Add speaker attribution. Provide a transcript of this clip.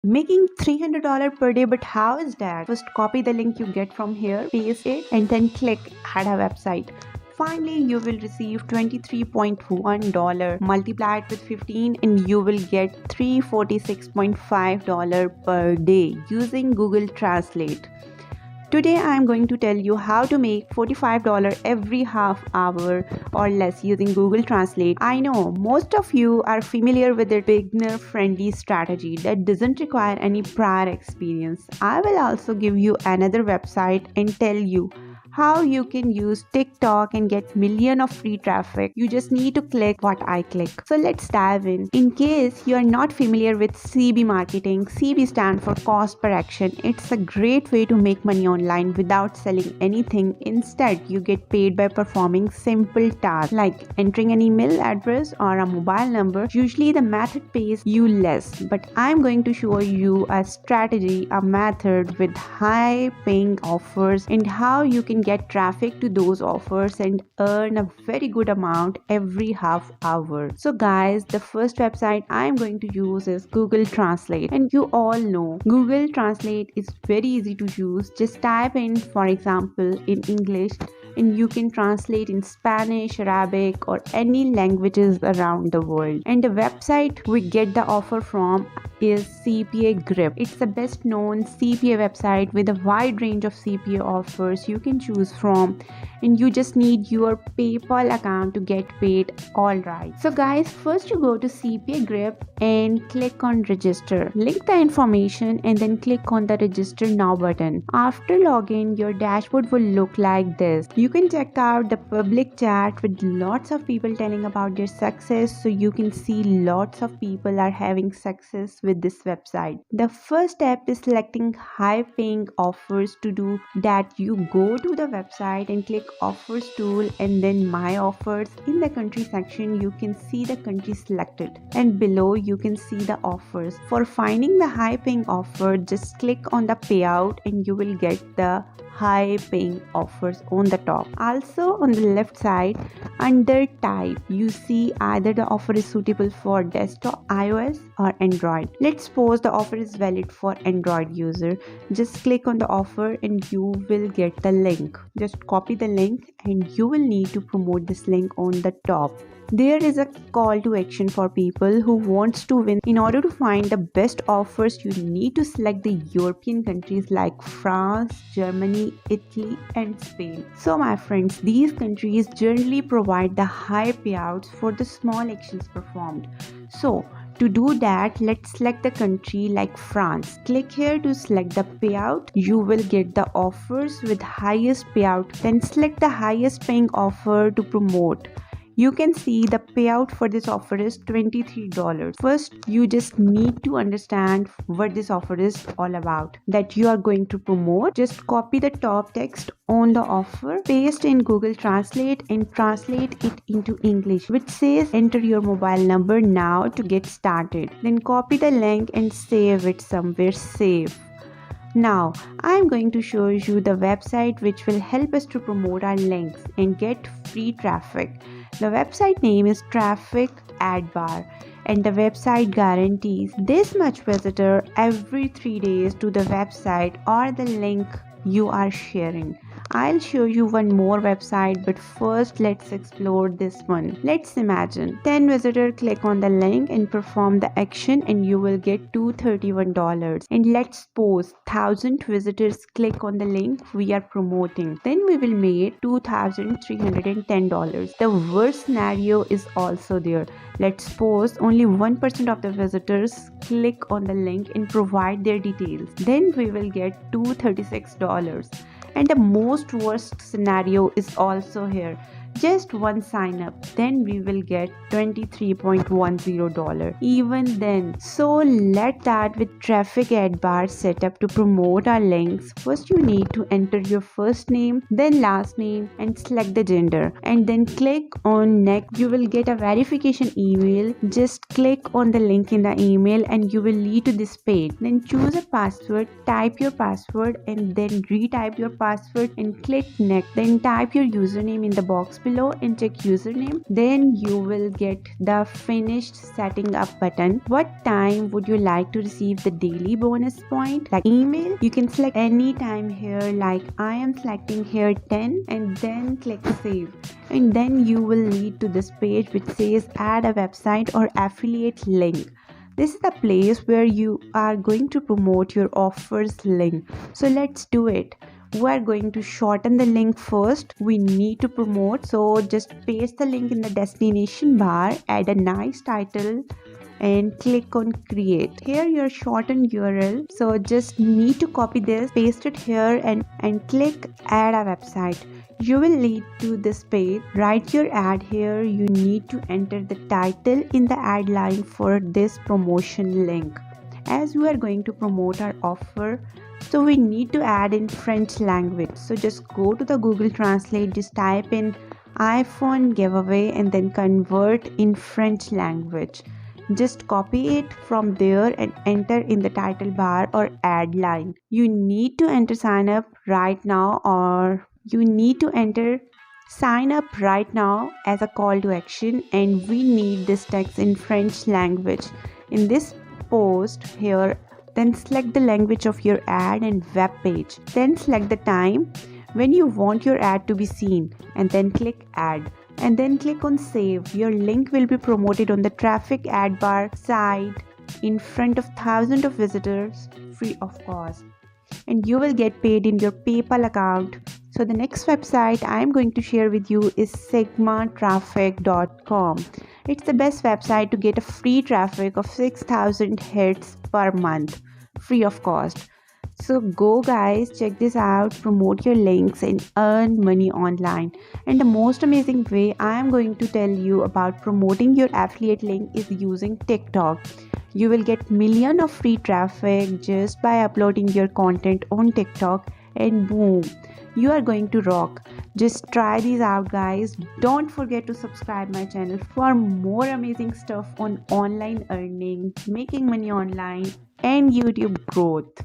Speaker 1: Making $300 per day, but how is that? First, copy the link you get from here, paste it, and then click add a website. Finally, you will receive $23.1. Multiply it with 15 and you will get $346.5 per day using Google Translate. Today I am going to tell you how to make $45 every half hour or less using Google Translate. I know most of you are familiar with the beginner friendly strategy that doesn't require any prior experience. I will also give you another website and tell you how you can use TikTok and get millions of free traffic. You just need to click what I click. So let's dive in. In case you are not familiar with CB marketing, CB stands for cost per action. It's a great way to make money online without selling anything. Instead, you get paid by performing simple tasks like entering an email address or a mobile number. Usually the method pays you less, but I'm going to show you a strategy, a method with high paying offers and how you can get traffic to those offers and earn a very good amount every half hour. So guys, the first website I'm going to use is Google Translate, and you all know Google Translate is very easy to use. Just type in, for example, in English, and you can translate in Spanish, Arabic, or any languages around the world. And the website we get the offer from is CPA Grip. It's the best known CPA website with a wide range of CPA offers you can choose from, and you just need your PayPal account to get paid. Alright, so guys, first you go to CPA Grip and click on register. Link the information and then click on the register now button. After login, your dashboard will look like this. You can check out the public chat with lots of people telling about their success, so you can see lots of people are having success with this website. The first step is selecting high paying offers. To do that, you go to the website and click offers tool and then my offers. In the country section, you can see the country selected, and below you can see the offers. For finding the high paying offer, just click on the payout and you will get the high paying offers on the top. Also on the left side under type, you see either the offer is suitable for desktop, iOS or Android. Let's suppose the offer is valid for Android user. Just click on the offer and you will get the link. Just copy the link and you will need to promote this link on the top. There is a call to action for people who wants to win. In order to find the best offers, you need to select the European countries like France, Germany, Italy and Spain. So my friends, these countries generally provide the high payouts for the small actions performed. So to do that, let's select the country like France. Click here to select the payout. You will get the offers with highest payout. Then select the highest paying offer to promote. You can see the payout for this offer is $23. First, you just need to understand what this offer is all about that you are going to promote. Just copy the top text on the offer, paste in Google Translate and translate it into English, which says enter your mobile number now to get started. Then copy the link and save it somewhere safe. Now, I am going to show you the website which will help us to promote our links and get free traffic. The website name is Traffic Ad Bar, and the website guarantees this much visitor every 3 days to the website or the link you are sharing. I'll show you one more website, but first let's explore this one. Let's imagine 10 visitors click on the link and perform the action and you will get $231. And let's suppose 1000 visitors click on the link we are promoting. Then we will make $2,310. The worst scenario is also there. Let's suppose only 1% of the visitors click on the link and provide their details. Then we will get $236. And the most worst scenario is also here. Just one sign up, then we will get $23.10. Even then, so let that with Traffic Ad Bar set up to promote our links. First you need to enter your first name, then last name and select the gender, and then click on next. You will get a verification email. Just click on the link in the email and you will lead to this page. Then choose a password, type your password and then retype your password and click next. Then type your username in the box below and check username. Then you will get the finished setting up button. What time would you like to receive the daily bonus point? Like email, you can select any time here, like I am selecting here 10 and then click save. And then you will lead to this page which says add a website or affiliate link. This is the place where you are going to promote your offers link. So let's do it. We are going to shorten the link first. We need to promote, so just paste the link in the destination bar, add a nice title and click on create. Here your shortened URL, so just need to copy this, paste it here and click add a website. You will lead to this page. Write your ad here. You need to enter the title in the ad line for this promotion link. As we are going to promote our offer, so we need to add in French language. So just go to the Google Translate, just type in iPhone giveaway and then convert in French language. Just copy it from there and enter in the title bar or ad line. You need to enter sign up right now, or you need to enter sign up right now as a call to action, and we need this text in French language. In this post here, then select the language of your ad and web page. Then select the time when you want your ad to be seen and then click add. And then click on save. Your link will be promoted on the traffic ad bar side in front of thousands of visitors free of cost. And you will get paid in your PayPal account. So the next website I am going to share with you is sigmatraffic.com. It's the best website to get a free traffic of 6,000 hits per month free of cost. So go guys, check this out, promote your links and earn money online. And the most amazing way I am going to tell you about promoting your affiliate link is using TikTok. You will get millions of free traffic just by uploading your content on TikTok, and boom, you are going to rock. Just try these out guys. Don't forget to subscribe my channel for more amazing stuff on online earning, making money online and YouTube growth.